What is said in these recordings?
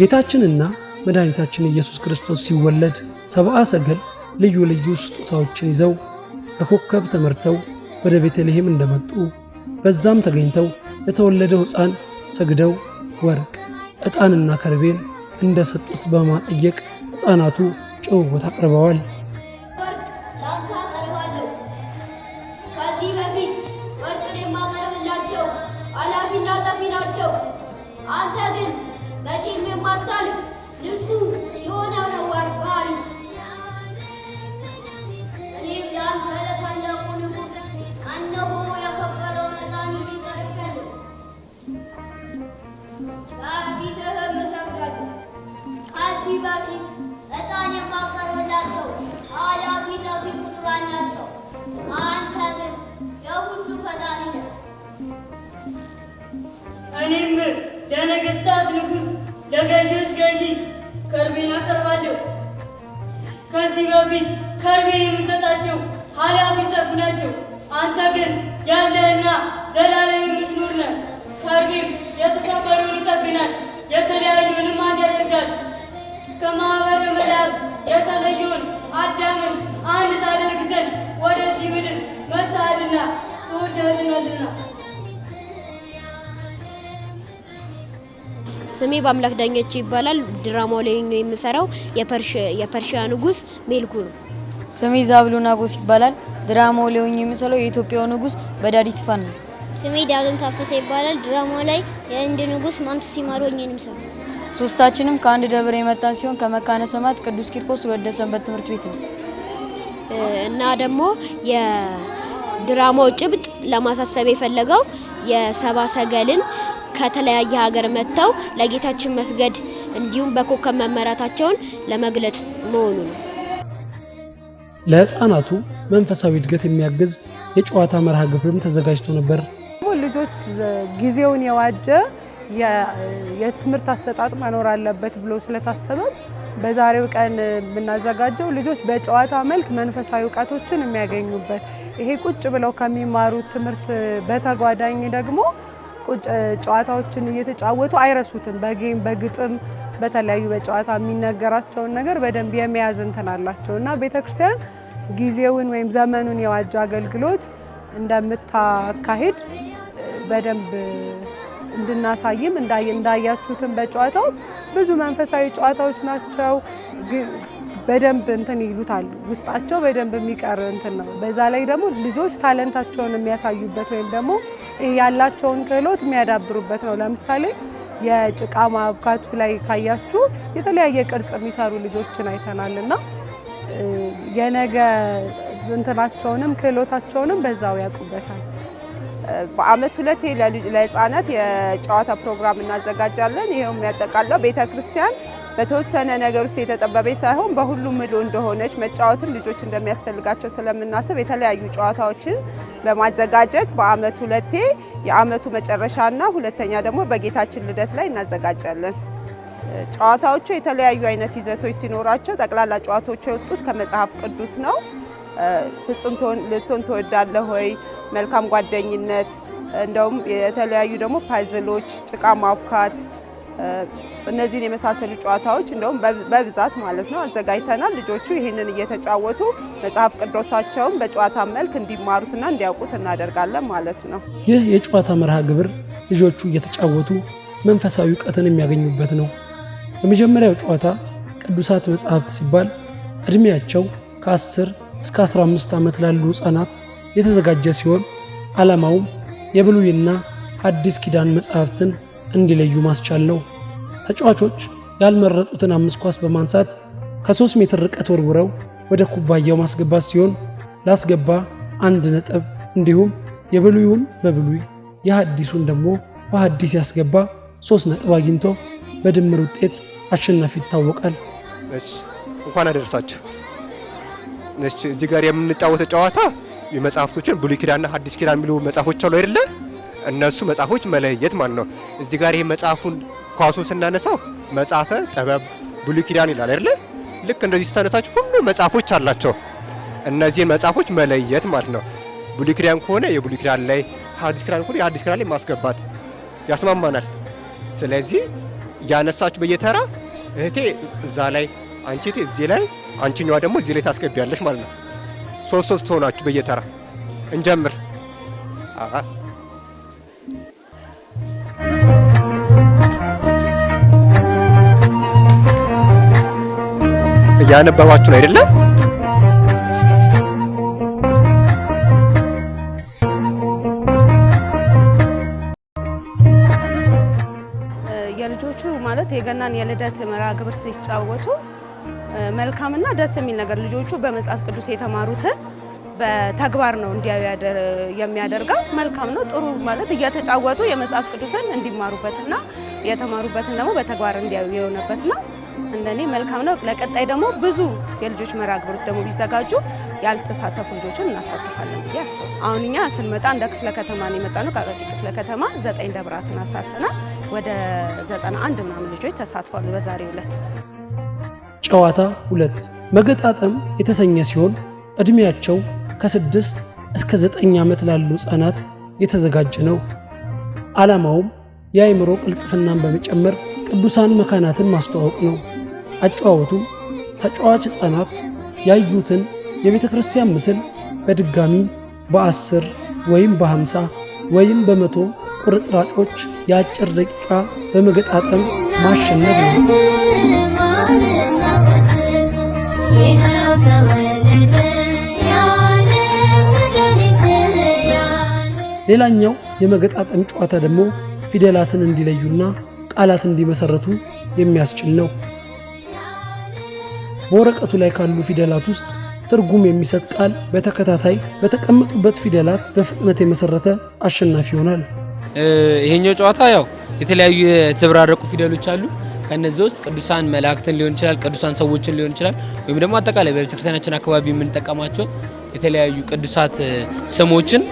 ጌታችንና መድኃኒታችን ኢየሱስ ክርስቶስ ሲወለድ ሰብአ ሰገል ልዩ ልዩ ስጦታዎችን ይዘው በኮከብ ተመርተው ወደ ቤተልሔም እንደመጡ በዛም ተገኝተው ለተወለደው ሕፃን ሰግደው ወርቅ ዕጣንና ከርቤን እንደሰጡት በማጠየቅ ሕፃናቱ ጭውውት አቅርበዋል። ወርቅ ላንተ አቀርባለሁ። ከዚህ በፊት ወርቅን የማቀርብላቸው አላፊና ጠፊ ናቸው። አንተ ግን መቼም የማታልፍ ንጹሕ የሆነው ነው ወርቅ ባህሪ። እኔም ለአንተ ለታላቁ ንጉሥ እነሆ የከበረውን ዕጣን ይዤ ቀርቤያለሁ። በፊትህም እሰግዳለሁ። ከዚህ በፊት ዕጣን የማቀርብላቸው አላፊ ጠፊ ፍጡራን ናቸው። አንተ ግን የሁሉ ፈጣሪ ነህ። እኔም ለነገሥታት ንጉሥ ለገዢዎች ገዢ ከርቤን አቀርባለሁ። ከዚህ በፊት ከርቤን የምሰጣቸው ኃላፊ ጠፊ ናቸው። አንተ ግን ያለህና ዘላለም የምትኖር ነህ። ከርቤም የተሰበረውን ይጠግናል፣ የተለያዩንም አንድ ያደርጋል። ከማኅበረ መላእክት የተለየውን አዳምን አንድ ታደርግ ዘንድ ወደዚህ ምድር መጥተሃልና ተወልደህልናልና። ስሜ በአምላክ ዳኛቸው ይባላል። ድራማው ላይ የምሰራው የፐርሺያ ንጉሥ ሜልኩ ነው። ስሜ ዛብሎን አጎስ ይባላል። ድራማው ላይ የምሰራው የኢትዮጵያው ንጉሥ በዳዲስፋን ነው። ስሜ ዳግም ታፈሰ ይባላል። ድራማው ላይ የህንድ ንጉሥ ማንቱ ሲማር ሆኜ ነው የምሰራው። ሶስታችንም ከአንድ ደብር የመጣን ሲሆን ከመካነ ሰማዕት ቅዱስ ቂርቆስ ወልደ ሰንበት ትምህርት ቤት ነው እና ደግሞ የድራማው ጭብጥ ለማሳሰብ የፈለገው የሰብአ ሰገልን ከተለያየ ሀገር መጥተው ለጌታችን መስገድ እንዲሁም በኮከብ መመራታቸውን ለመግለጽ መሆኑ ነው። ለሕፃናቱ መንፈሳዊ እድገት የሚያግዝ የጨዋታ መርሃ ግብርም ተዘጋጅቶ ነበር። ልጆች ጊዜውን የዋጀ የትምህርት አሰጣጥ መኖር አለበት ብሎ ስለታሰበ በዛሬው ቀን የምናዘጋጀው ልጆች በጨዋታ መልክ መንፈሳዊ እውቀቶችን የሚያገኙበት ይሄ ቁጭ ብለው ከሚማሩት ትምህርት በተጓዳኝ ደግሞ ጨዋታዎችን እየተጫወቱ አይረሱትም። በጌም በግጥም በተለያዩ በጨዋታ የሚነገራቸውን ነገር በደንብ የሚያዝ እንትን አላቸው እና ቤተክርስቲያን ጊዜውን ወይም ዘመኑን የዋጀ አገልግሎት እንደምታካሂድ በደንብ እንድናሳይም እንዳያችሁትም በጨዋታው ብዙ መንፈሳዊ ጨዋታዎች ናቸው። በደንብ እንትን ይሉታል ውስጣቸው በደንብ የሚቀር እንትን ነው። በዛ ላይ ደግሞ ልጆች ታለንታቸውን የሚያሳዩበት ወይም ደግሞ ያላቸውን ክህሎት የሚያዳብሩበት ነው። ለምሳሌ የጭቃ ማብካቱ ላይ ካያችሁ የተለያየ ቅርጽ የሚሰሩ ልጆችን አይተናል እና የነገ እንትናቸውንም ክህሎታቸውንም በዛው ያውቁበታል። በአመት ሁለቴ ለህፃናት የጨዋታ ፕሮግራም እናዘጋጃለን። ይሄው የሚያጠቃለው ቤተክርስቲያን በተወሰነ ነገር ውስጥ የተጠበበች ሳይሆን በሁሉም ምሉ እንደሆነች መጫወትም ልጆች እንደሚያስፈልጋቸው ስለምናስብ የተለያዩ ጨዋታዎችን በማዘጋጀት በአመት ሁለቴ የአመቱ መጨረሻና ሁለተኛ ደግሞ በጌታችን ልደት ላይ እናዘጋጃለን። ጨዋታዎቹ የተለያዩ አይነት ይዘቶች ሲኖራቸው ጠቅላላ ጨዋታዎቹ የወጡት ከመጽሐፍ ቅዱስ ነው። ፍጹም ልትሆን ትወዳለህ ሆይ፣ መልካም ጓደኝነት፣ እንደውም የተለያዩ ደግሞ ፓዝሎች፣ ጭቃ ማብካት እነዚህን የመሳሰሉ ጨዋታዎች እንደውም በብዛት ማለት ነው አዘጋጅተናል። ልጆቹ ይህንን እየተጫወቱ መጽሐፍ ቅዱሳቸውን በጨዋታ መልክ እንዲማሩትና እንዲያውቁት እናደርጋለን ማለት ነው። ይህ የጨዋታ መርሃ ግብር ልጆቹ እየተጫወቱ መንፈሳዊ እውቀትን የሚያገኙበት ነው። የመጀመሪያው ጨዋታ ቅዱሳት መጽሐፍት ሲባል እድሜያቸው ከ10 እስከ 15 ዓመት ላሉ ሕፃናት የተዘጋጀ ሲሆን ዓላማውም የብሉይና አዲስ ኪዳን መጽሐፍትን እንዲለዩ ማስቻል ነው። ተጫዋቾች ያልመረጡትን 5 ኳስ በማንሳት ከ3 ሜትር ርቀት ወርውረው ወደ ኩባያው ማስገባት ሲሆን ላስገባ 1 ነጥብ እንዲሁም የብሉይውን በብሉይ የሐዲሱን ደግሞ በሐዲስ ያስገባ 3 ነጥብ አግኝቶ በድምር ውጤት አሸናፊ ይታወቃል። እሺ እንኳን አደረሳችሁ። እዚህ ጋር የምንጫወተው ጨዋታ የመጽሐፍቶችን ብሉይ ኪዳንና ሐዲስ ኪዳን የሚሉ መጽሐፎች አሉ አይደለ? እነሱ መጽሐፎች መለየት ማለት ነው። እዚህ ጋር ይሄ መጽሐፉን ኳሱን ስናነሳው መጽሐፈ ጥበብ ብሉይ ኪዳን ይላል አይደለ? ልክ እንደዚህ ስታነሳችሁ ሁሉ መጽሐፎች አላቸው። እነዚህን መጽሐፎች መለየት ማለት ነው። ብሉይ ኪዳን ከሆነ የብሉይ ኪዳን ላይ፣ ሐዲስ ኪዳን ከሆነ የሐዲስ ኪዳን ላይ ማስገባት ያስማማናል። ስለዚህ ያነሳችሁ በየተራ እህቴ እዛ ላይ አንቺ እህቴ እዚህ ላይ አንቺኛዋ ደግሞ እዚህ ላይ ታስገቢያለሽ ማለት ነው። ሶስት ሆናችሁ በየተራ እንጀምር። እያነበባችሁ ነው አይደለ? የልጆቹ ማለት የገናን የልደት መርሃ ግብር ሲጫወቱ መልካምና ደስ የሚል ነገር ልጆቹ በመጽሐፍ ቅዱስ የተማሩትን በተግባር ነው እንዲያዩ የሚያደርገው። መልካም ነው፣ ጥሩ ማለት እየተጫወቱ የመጽሐፍ ቅዱስን እንዲማሩበትና የተማሩበትን ደግሞ በተግባር እንዲያዩ የሆነበትና እንደኔ መልካም ነው። ለቀጣይ ደግሞ ብዙ የልጆች መርሃ ግብሮች ደግሞ ቢዘጋጁ ያልተሳተፉ ልጆችን እናሳትፋለን ብዬ አስባለሁ። አሁን እኛ ስንመጣ እንደ ክፍለ ከተማ ነው የመጣነው። ከአቃቂ ክፍለ ከተማ 9 ደብራትን አሳትፈናል። ወደ 91 ምናምን ልጆች ተሳትፏል በዛሬው ዕለት። ጨዋታ 2 መገጣጠም የተሰኘ ሲሆን እድሜያቸው ከ6 እስከ 9 ዓመት ላሉ ህጻናት የተዘጋጀ ነው። ዓላማውም የአእምሮ ቅልጥፍናን በመጨመር ቅዱሳን መካናትን ማስተዋወቅ ነው። አጨዋወቱም ተጫዋች ህጻናት ያዩትን የቤተ ክርስቲያን ምስል በድጋሚ በ10 ወይም በ50 ወይም በ100 ቁርጥራጮች የአጭር ደቂቃ በመገጣጠም ማሸነፍ ነው። ሌላኛው የመገጣጠም ጨዋታ ደግሞ ፊደላትን እንዲለዩና ቃላት እንዲመሰረቱ የሚያስችል ነው። በወረቀቱ ላይ ካሉ ፊደላት ውስጥ ትርጉም የሚሰጥ ቃል በተከታታይ በተቀመጡበት ፊደላት በፍጥነት የመሰረተ አሸናፊ ይሆናል። ይሄኛው ጨዋታ ያው የተለያዩ የተዘበራረቁ ፊደሎች አሉ። ከነዚህ ውስጥ ቅዱሳን መላእክትን ሊሆን ይችላል፣ ቅዱሳን ሰዎችን ሊሆን ይችላል፣ ወይም ደግሞ አጠቃላይ በቤተክርስቲያናችን አካባቢ የምንጠቀማቸው የተለያዩ ቅዱሳት ስሞችን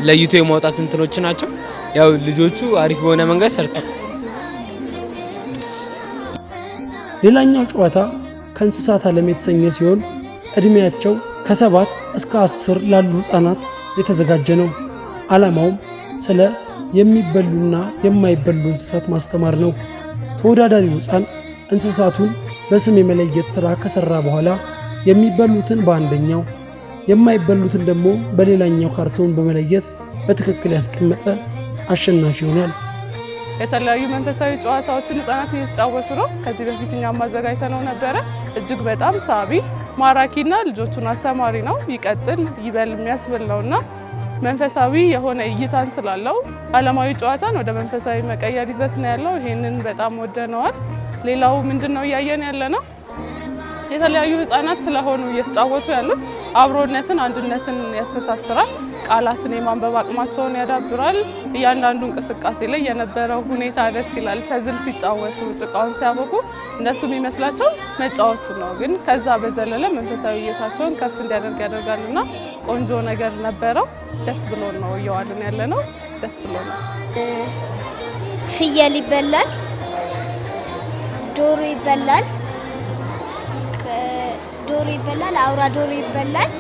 ለይቶ የማውጣት እንትኖች ናቸው። ያው ልጆቹ አሪፍ በሆነ መንገድ ሰርተው። ሌላኛው ጨዋታ ከእንስሳት ዓለም የተሰኘ ሲሆን እድሜያቸው ከ7 እስከ 10 ላሉ ህፃናት የተዘጋጀ ነው። ዓላማውም ስለ የሚበሉና የማይበሉ እንስሳት ማስተማር ነው። ተወዳዳሪው ህፃን እንስሳቱን በስም የመለየት ሥራ ከሰራ በኋላ የሚበሉትን በአንደኛው የማይበሉትን ደግሞ በሌላኛው ካርቶን በመለየት በትክክል ያስቀመጠ አሸናፊ ይሆናል። የተለያዩ መንፈሳዊ ጨዋታዎችን ህፃናት እየተጫወቱ ነው። ከዚህ በፊት እኛም አዘጋጅተነው ነበረ። እጅግ በጣም ሳቢ ማራኪና ልጆቹን አስተማሪ ነው። ይቀጥል ይበል የሚያስብል ነውና መንፈሳዊ የሆነ እይታን ስላለው ዓለማዊ ጨዋታን ወደ መንፈሳዊ መቀየር ይዘት ነው ያለው። ይሄንን በጣም ወደነዋል። ሌላው ምንድነው እያየን ያለ ነው? የተለያዩ ህፃናት ስለሆኑ እየተጫወቱ ያሉት አብሮነትን፣ አንድነትን ያስተሳስራል። ቃላትን የማንበብ አቅማቸውን ያዳብራል። እያንዳንዱ እንቅስቃሴ ላይ የነበረው ሁኔታ ደስ ይላል። ፐዝል ሲጫወቱ ጭቃውን ሲያቦኩ እነሱ የሚመስላቸው መጫወቱ ነው፣ ግን ከዛ በዘለለ መንፈሳዊ እይታቸውን ከፍ እንዲያደርግ ያደርጋልና ቆንጆ ነገር ነበረው። ደስ ብሎ ነው እየዋልን ያለ ነው። ደስ ብሎ ነው። ፍየል ይበላል፣ ዶሮ ይበላል፣ ዶሮ ይበላል፣ አውራ ዶሮ ይበላል።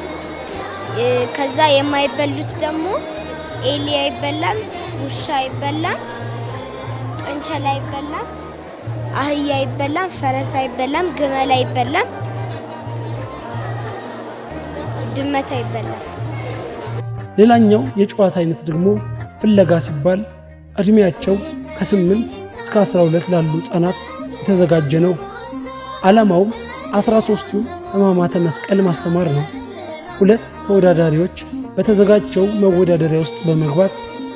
ከዛ የማይበሉት ደግሞ ኤሊ አይበላም፣ ውሻ አይበላም፣ ጥንቸል አይበላም፣ አህያ አይበላም፣ ፈረስ አይበላም፣ ግመል አይበላም፣ ድመት አይበላም። ሌላኛው የጨዋታ አይነት ደግሞ ፍለጋ ሲባል እድሜያቸው ከ8 እስከ 12 ላሉ ህፃናት የተዘጋጀ ነው። ዓላማውም 13ቱን ሕማማተ መስቀል ማስተማር ነው። 2 ተወዳዳሪዎች በተዘጋጀው መወዳደሪያ ውስጥ በመግባት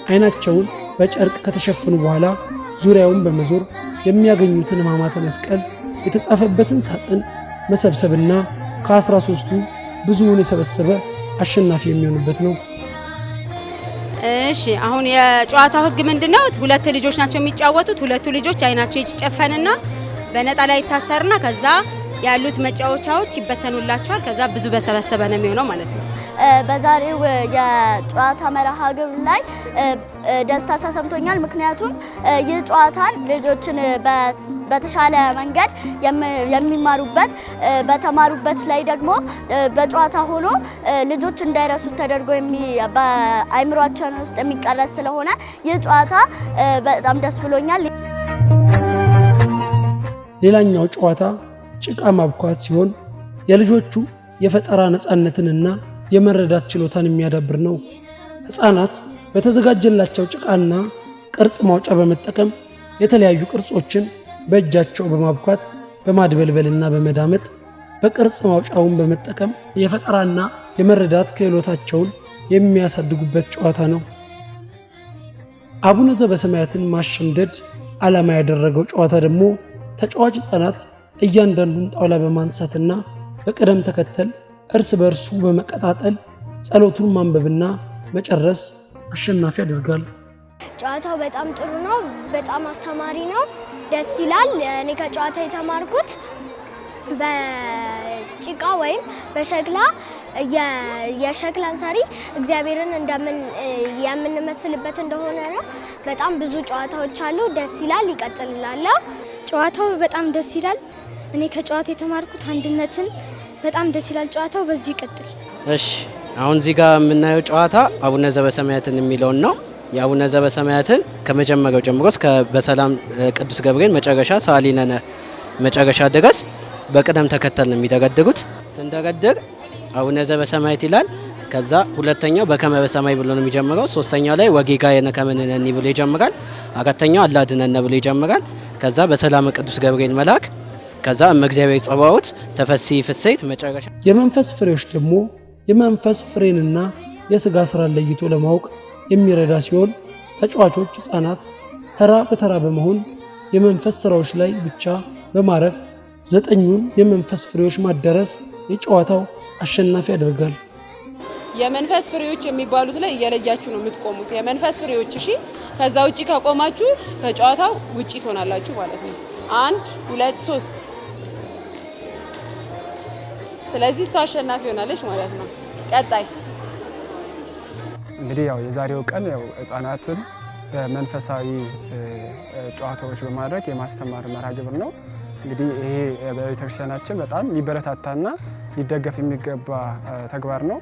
አይናቸውን በጨርቅ ከተሸፈኑ በኋላ ዙሪያውን በመዞር የሚያገኙትን ሕማማተ መስቀል የተጻፈበትን ሳጥን መሰብሰብና ከ13ቱ ብዙውን የሰበሰበ አሸናፊ የሚሆንበት ነው። እሺ አሁን የጨዋታው ህግ ምንድነው? 2 ልጆች ናቸው የሚጫወቱት። 2 ልጆች አይናቸው ይጨፈንና በነጠላ ይታሰርና ከዛ ያሉት መጫወቻዎች ይበተኑላቸዋል። ከዛ ብዙ በሰበሰበ ነው የሚሆነው ማለት ነው። በዛሬው የጨዋታ መርሃ ግብር ላይ ደስታ ተሰምቶኛል። ምክንያቱም ይህ ጨዋታን ልጆችን በተሻለ መንገድ የሚማሩበት በተማሩበት ላይ ደግሞ በጨዋታ ሆኖ ልጆች እንዳይረሱት ተደርጎ በአእምሯቸው ውስጥ የሚቀረጽ ስለሆነ ይህ ጨዋታ በጣም ደስ ብሎኛል። ሌላኛው ጨዋታ ጭቃ ማብኳት ሲሆን የልጆቹ የፈጠራ ነፃነትንና የመረዳት ችሎታን የሚያዳብር ነው። ሕፃናት በተዘጋጀላቸው ጭቃና ቅርጽ ማውጫ በመጠቀም የተለያዩ ቅርጾችን በእጃቸው በማብኳት በማድበልበልና በመዳመጥ በቅርጽ ማውጫውን በመጠቀም የፈጠራና የመረዳት ክህሎታቸውን የሚያሳድጉበት ጨዋታ ነው። አቡነ ዘበሰማያትን ማሸምደድ ዓላማ ያደረገው ጨዋታ ደግሞ ተጫዋች ሕፃናት እያንዳንዱን ጣውላ በማንሳትና በቅደም ተከተል እርስ በርሱ በመቀጣጠል ጸሎቱን ማንበብና መጨረስ አሸናፊ ያደርጋል። ጨዋታው በጣም ጥሩ ነው። በጣም አስተማሪ ነው። ደስ ይላል። እኔ ከጨዋታው የተማርኩት በጭቃ ወይም በሸክላ የሸክላን ሰሪ እግዚአብሔርን የምንመስልበት እንደሆነ ነው። በጣም ብዙ ጨዋታዎች አሉ። ደስ ይላል። ይቀጥልላለሁ። ጨዋታው በጣም ደስ ይላል። እኔ ከጨዋታው የተማርኩት አንድነትን በጣም ደስ ይላል። ጨዋታው በዚሁ ይቀጥል። እሺ፣ አሁን እዚህ ጋር የምናየው ጨዋታ አቡነ ዘበሰማያትን የሚለውን ነው። የአቡነ ዘበሰማያትን ከመጀመሪያው ጀምሮ እስከ በሰላም ቅዱስ ገብርኤል መጨረሻ ሳሊነነ መጨረሻ ድረስ በቅደም ተከተል ነው የሚደረድሩት። ስንደረድር አቡነ ዘበሰማያት ይላል። ከዛ ሁለተኛው በከመ በሰማይ ብሎ ነው የሚጀምረው። ሶስተኛው ላይ ወጌጋየነ ከመ ንሕነኒ ብሎ ይጀምራል። አራተኛው አላድነነ ብሎ ይጀምራል። ከዛ በሰላም ቅዱስ ገብርኤል መልአክ፣ ከዛ እግዚአብሔር ጸባዖት ተፈሥሒ ፍሥሕት መጨረሻ። የመንፈስ ፍሬዎች ደግሞ የመንፈስ ፍሬንና የሥጋ ሥራን ለይቶ ለማወቅ የሚረዳ ሲሆን ተጫዋቾች ሕፃናት ተራ በተራ በመሆን የመንፈስ ሥራዎች ላይ ብቻ በማረፍ 9ኙን የመንፈስ ፍሬዎች ማዳረስ የጨዋታው አሸናፊ ያደርጋል። የመንፈስ ፍሬዎች የሚባሉት ላይ እየለያችሁ ነው የምትቆሙት። የመንፈስ ፍሬዎች እሺ። ከዛ ውጪ ከቆማችሁ ከጨዋታው ውጪ ትሆናላችሁ ማለት ነው። 1 2 3 ስለዚህ እሷ አሸናፊ ሆናለች ማለት ነው። ቀጣይ እንግዲህ ያው የዛሬው ቀን ያው ሕፃናትን በመንፈሳዊ ጨዋታዎች በማድረግ የማስተማር መርሃ ግብር ነው። እንግዲህ ይሄ በቤተክርስቲያናችን በጣም ሊበረታታና ሊደገፍ የሚገባ ተግባር ነው።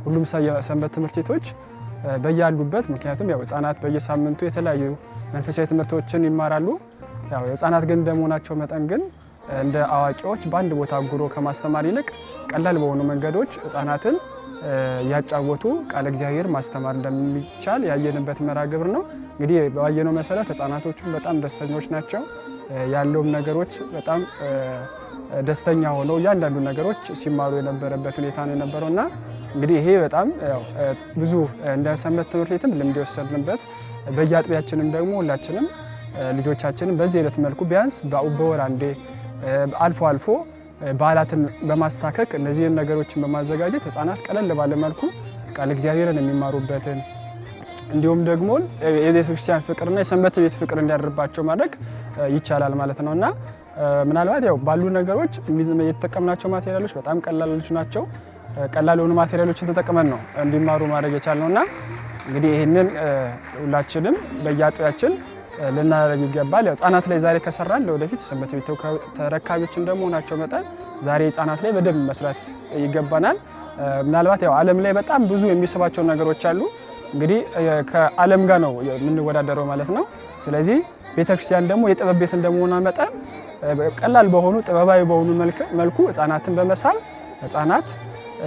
ሁሉም ሰንበት ትምህርት ቤቶች በያሉበት፣ ምክንያቱም ያው ሕፃናት በየሳምንቱ የተለያዩ መንፈሳዊ ትምህርቶችን ይማራሉ። ያው ሕፃናት ግን እንደመሆናቸው መጠን ግን እንደ አዋቂዎች በአንድ ቦታ አጉሮ ከማስተማር ይልቅ ቀላል በሆኑ መንገዶች ሕፃናትን ያጫወቱ ቃለ እግዚአብሔር ማስተማር እንደሚቻል ያየንበት መርሃ ግብር ነው። እንግዲህ ባየነው መሰረት ሕፃናቶቹም በጣም ደስተኞች ናቸው። ያለውም ነገሮች በጣም ደስተኛ ሆነው እያንዳንዱ ነገሮች ሲማሩ የነበረበት ሁኔታ ነው የነበረውና እንግዲህ ይሄ በጣም ብዙ እንደ ሰንበት ትምህርት ቤትም ልምድ የወሰድንበት በየአጥቢያችንም ደግሞ ሁላችንም ልጆቻችንን በዚህ አይነት መልኩ ቢያንስ በወር አንዴ አልፎ አልፎ በዓላትን በማስታከክ እነዚህን ነገሮችን በማዘጋጀት ሕፃናት ቀለል ባለ መልኩ ቃለ እግዚአብሔርን የሚማሩበትን እንዲሁም ደግሞ የቤተክርስቲያን ፍቅርና የሰንበት ቤት ፍቅር እንዲያድርባቸው ማድረግ ይቻላል ማለት ነውና ምናልባት ያው ባሉ ነገሮች የተጠቀምናቸው ማቴሪያሎች በጣም ቀላሎች ናቸው። ቀላል የሆኑ ማቴሪያሎችን ተጠቅመን ነው እንዲማሩ ማድረግ የቻልነውና እንግዲህ ይህንን ሁላችንም በየአጥቢያችን ልናደርግ ይገባል። ያው ሕፃናት ላይ ዛሬ ከሰራን ለወደፊት ሰንበት ቤት ተረካቢዎች እንደመሆናቸው መጠን ዛሬ ሕፃናት ላይ በደንብ መስራት ይገባናል። ምናልባት ያው ዓለም ላይ በጣም ብዙ የሚስባቸው ነገሮች አሉ። እንግዲህ ከዓለም ጋር ነው የምንወዳደረው ማለት ነው። ስለዚህ ቤተክርስቲያን ደግሞ የጥበብ ቤት እንደመሆኗ መጠን ቀላል በሆኑ ጥበባዊ በሆኑ መልኩ ሕፃናትን በመሳል ሕፃናት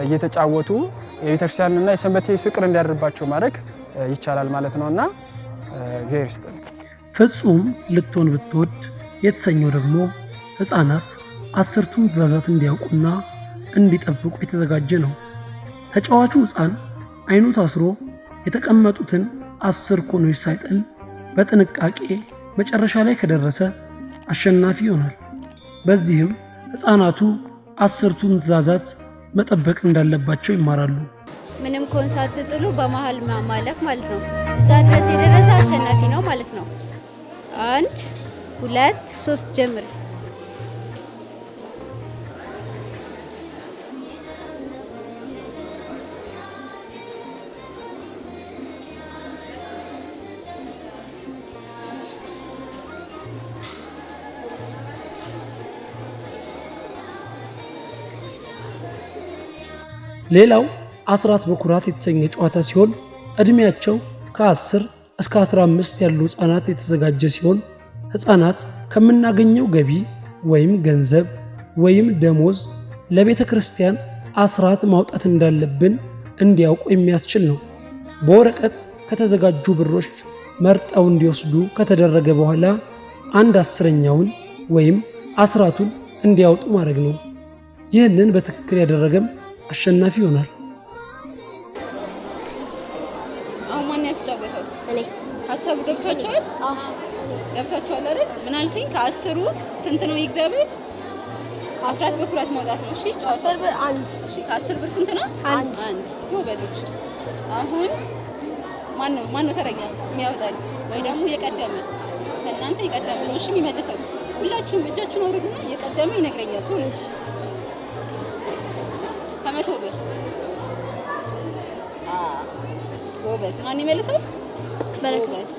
እየተጫወቱ የቤተክርስቲያንና የሰንበት ፍቅር እንዲያድርባቸው ማድረግ ይቻላል ማለት ነውና እግዚአብሔር ይስጥልን። ፍጹም ልትሆን ብትወድ የተሰኘው ደግሞ ሕፃናት 10ቱን ትእዛዛት እንዲያውቁና እንዲጠብቁ የተዘጋጀ ነው። ተጫዋቹ ሕፃን አይኑ ታስሮ የተቀመጡትን 10 ኮኖች ሳይጥል በጥንቃቄ መጨረሻ ላይ ከደረሰ አሸናፊ ይሆናል። በዚህም ሕፃናቱ 10ቱን ትእዛዛት መጠበቅ እንዳለባቸው ይማራሉ። ምንም ኮን ሳትጥሉ በመሃል ማለፍ ማለት ነው። እዛ ድረስ የደረሰ አሸናፊ ነው ማለት ነው። 1 2 3 ጀምር። ሌላው አስራት በኩራት የተሰኘ ጨዋታ ሲሆን እድሜያቸው ከ10 እስከ 15 ያሉ ሕፃናት የተዘጋጀ ሲሆን ሕፃናት ከምናገኘው ገቢ ወይም ገንዘብ ወይም ደሞዝ ለቤተ ክርስቲያን አስራት ማውጣት እንዳለብን እንዲያውቁ የሚያስችል ነው። በወረቀት ከተዘጋጁ ብሮች መርጠው እንዲወስዱ ከተደረገ በኋላ 1/10ኛውን ወይም አስራቱን እንዲያወጡ ማድረግ ነው። ይህንን በትክክል ያደረገም አሸናፊ ይሆናል። አሁን ማን ያስጫወተው? እኔ። ሀሳቡ ገብቷችኋል? ገብቷችኋል አይደል? ምን አልከኝ? ከ10ሩ ስንት ነው የእግዚአብሔር? አስራት በኩራት ማውጣት ነው። እሺ 10 ብር አንድ። እሺ ከ10 ብር ስንት ነው? አንድ። ጎበዞች። አሁን ማን ነው ተረኛ የሚያወጣል ወይ ደግሞ የቀደመ? እናንተ የቀደመ ነው። እሺ የሚመልሰው ሁላችሁም እጃችሁን አውርዱና የቀደመ ይነግረኛል። ቶሎ እሺ። ከ100 ብር ጎበዝ። ማን ይመልሰው? ጎበዝ።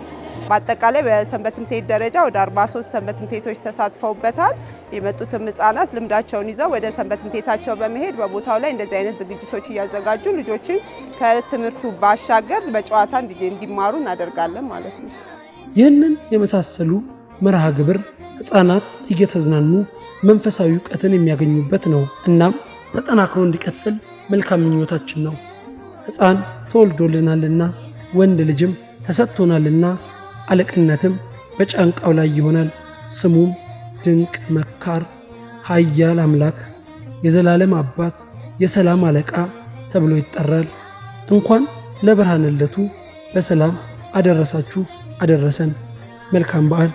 በአጠቃላይ በሰንበት ትምህርት ቤት ደረጃ ወደ 43 ሰንበት ትምህርት ቤቶች ተሳትፈውበታል። የመጡትም ህጻናት ልምዳቸውን ይዘው ወደ ሰንበት ትምህርት ቤታቸው በመሄድ በቦታው ላይ እንደዚህ አይነት ዝግጅቶች እያዘጋጁ ልጆችን ከትምህርቱ ባሻገር በጨዋታ እንዲማሩ እናደርጋለን ማለት ነው። ይህንን የመሳሰሉ መርሃ ግብር ህፃናት እየተዝናኑ መንፈሳዊ እውቀትን የሚያገኙበት ነው። እናም ተጠናክሮ እንዲቀጥል መልካም ምኞታችን ነው። ህፃን ተወልዶልናልና ወንድ ልጅም ተሰጥቶናልና አለቅነትም በጫንቃው ላይ ይሆናል። ስሙም ድንቅ መካር፣ ኃያል አምላክ፣ የዘላለም አባት፣ የሰላም አለቃ ተብሎ ይጠራል። እንኳን ለብርሃነ ልደቱ በሰላም አደረሳችሁ አደረሰን። መልካም በዓል።